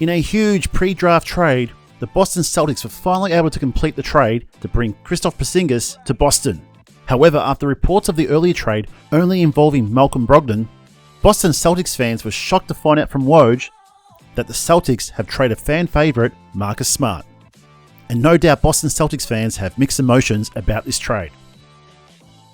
In a huge pre-draft trade, the Boston Celtics were finally able to complete the trade to bring Kristaps Porzingis to Boston. However, after reports of the earlier trade only involving Malcolm Brogdon, Boston Celtics fans were shocked to find out from Woj that the Celtics have traded fan favourite Marcus Smart. And no doubt Boston Celtics fans have mixed emotions about this trade.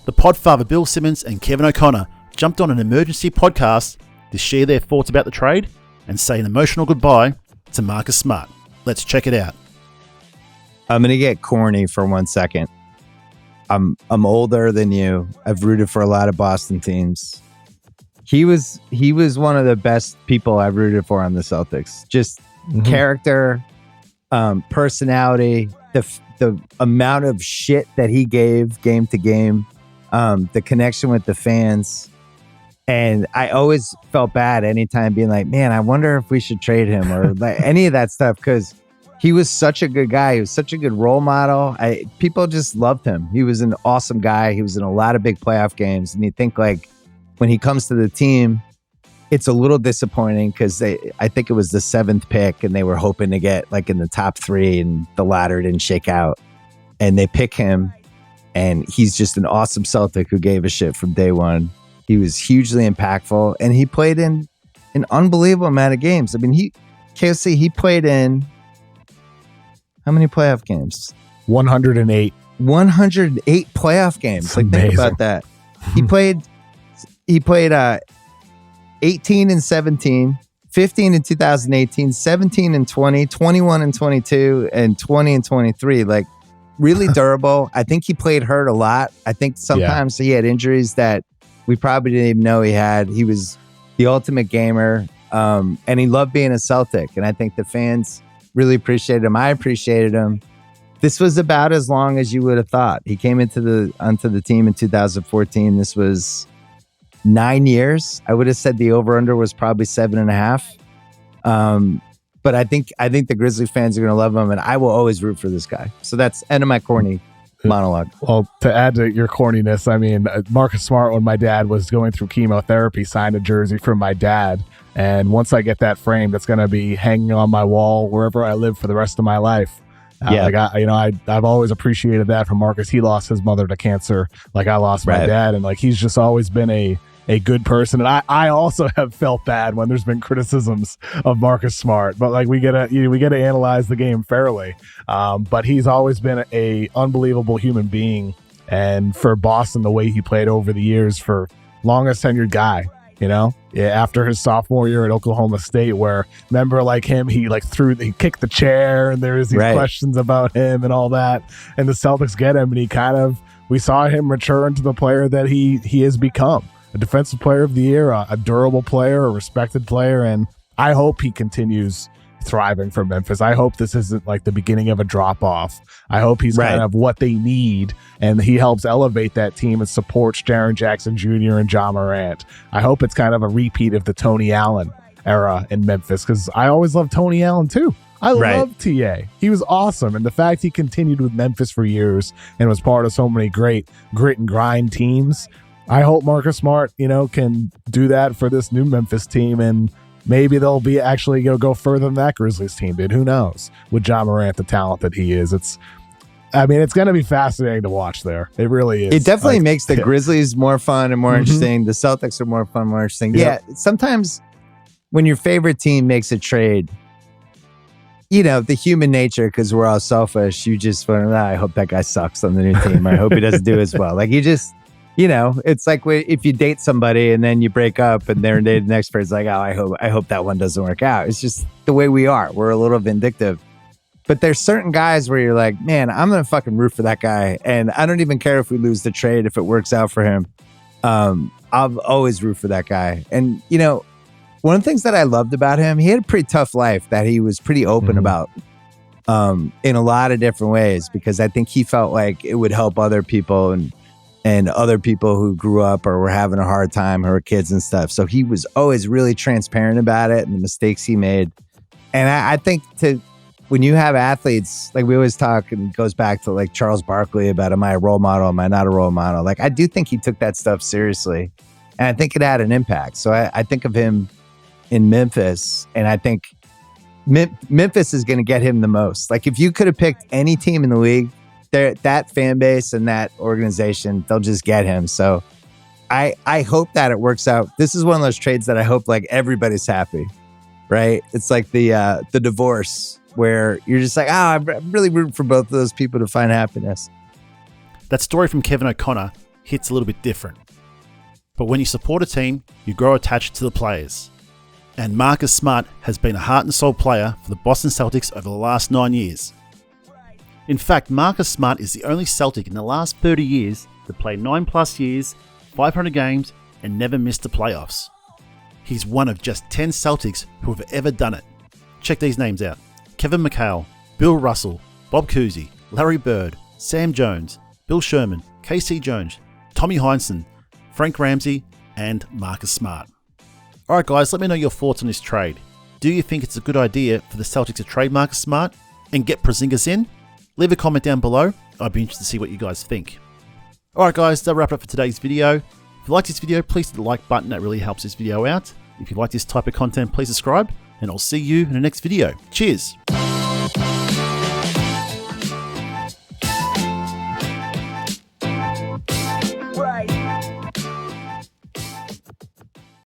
The Podfather Bill Simmons and Kevin O'Connor jumped on an emergency podcast to share their thoughts about the trade and say an emotional goodbye to Marcus Smart. Let's check it out. I'm going to get corny for 1 second. I'm older than you. I've rooted for a lot of Boston teams. He was one of the best people I've rooted for on the Celtics. Just character, personality, the amount of shit that he gave game to game, the connection with the fans. And I always felt bad anytime being like, man, I wonder if we should trade him or like any of that stuff, because he was such a good guy. He was such a good role model. People just loved him. He was an awesome guy. He was in a lot of big playoff games. And you think like when he comes to the team, it's a little disappointing because I think it was the 7th pick and they were hoping to get like in the top 3 and the ladder didn't shake out. And they pick him and he's just an awesome Celtic who gave a shit from day one. He was hugely impactful and he played in an unbelievable amount of games. I mean, he played in how many playoff games? 108. 108 playoff games. That's like amazing. Think about that. He played 18 and 17, 15 in 2018, 17 and 20, 21 and 22, and 20 and 23. Like really durable. I think he played hurt a lot. I think sometimes he had injuries that we probably didn't even know he had. He was the ultimate gamer, and he loved being a Celtic. And I think the fans really appreciated him. I appreciated him. This was about as long as you would have thought. He came onto the team in 2014. This was 9 years. I would have said the over-under was probably 7.5. But I think the Grizzly fans are going to love him, and I will always root for this guy. So that's end of my corny monologue. Well, to add to your corniness, I mean, Marcus Smart, when my dad was going through chemotherapy, signed a jersey from my dad. And once I get that framed, it's going to be hanging on my wall wherever I live for the rest of my life. I've always appreciated that from Marcus. He lost his mother to cancer, like I lost my dad, and like he's just always been a good person. And I also have felt bad when there's been criticisms of Marcus Smart, but like we gotta analyze the game fairly. But he's always been a unbelievable human being, and for Boston, the way he played over the years, for longest tenured guy. After his sophomore year at Oklahoma State, where remember like him, he kicked the chair and there was these questions about him and all that, and the Celtics get him, and we saw him mature into the player that he has become. A defensive player of the year, a durable player, a respected player, and I hope he continues thriving for Memphis. I hope this isn't like the beginning of a drop-off. I hope he's kind of what they need, and he helps elevate that team and supports Jaren Jackson Jr. and Ja Morant. I hope it's kind of a repeat of the Tony Allen era in Memphis, because I always loved Tony Allen too. I love TA. He was awesome, and the fact he continued with Memphis for years and was part of so many great grit and grind teams, I hope Marcus Smart, can do that for this new Memphis team, and maybe they'll be actually go further than that Grizzlies team did. Who knows? With Ja Morant, the talent that he is, it's going to be fascinating to watch there. It really is. It definitely makes the Grizzlies more fun and more interesting. The Celtics are more fun, more interesting. Yeah, sometimes when your favorite team makes a trade, the human nature, because we're all selfish, you just want to, I hope that guy sucks on the new team. I hope he doesn't do as well. Like you just... it's like if you date somebody and then you break up and they're dating the next person, like, oh, I hope that one doesn't work out. It's just the way we are. We're a little vindictive. But there's certain guys where you're like, man, I'm going to fucking root for that guy. And I don't even care if we lose the trade, if it works out for him. I'll always root for that guy. And, one of the things that I loved about him, he had a pretty tough life that he was pretty open about in a lot of different ways, because I think he felt like it would help other people and other people who grew up or were having a hard time, who were kids and stuff. So he was always really transparent about it and the mistakes he made. And I think when you have athletes, like we always talk, and it goes back to like Charles Barkley about, am I a role model? Am I not a role model? Like I do think he took that stuff seriously, and I think it had an impact. So I think of him in Memphis, and I think Memphis is going to get him the most. Like, if you could have picked any team in the league, that fan base and that organization, they'll just get him. So I hope that it works out. This is one of those trades that I hope like everybody's happy, right? It's like the divorce where you're just like, I'm really rooting for both of those people to find happiness. That story from Kevin O'Connor hits a little bit different. But when you support a team, you grow attached to the players. And Marcus Smart has been a heart and soul player for the Boston Celtics over the last 9 years. In fact, Marcus Smart is the only Celtic in the last 30 years to play 9+ years, 500 games, and never missed the playoffs. He's one of just 10 Celtics who have ever done it. Check these names out: Kevin McHale, Bill Russell, Bob Cousy, Larry Bird, Sam Jones, Bill Sherman, KC Jones, Tommy Heinsohn, Frank Ramsey, and Marcus Smart. Alright guys, let me know your thoughts on this trade. Do you think it's a good idea for the Celtics to trade Marcus Smart and get Porzingis in? Leave a comment down below. I'd be interested to see what you guys think. Alright guys, that'll wrap it up for today's video. If you like this video, please hit the like button. That really helps this video out. If you like this type of content, please subscribe, and I'll see you in the next video. Cheers!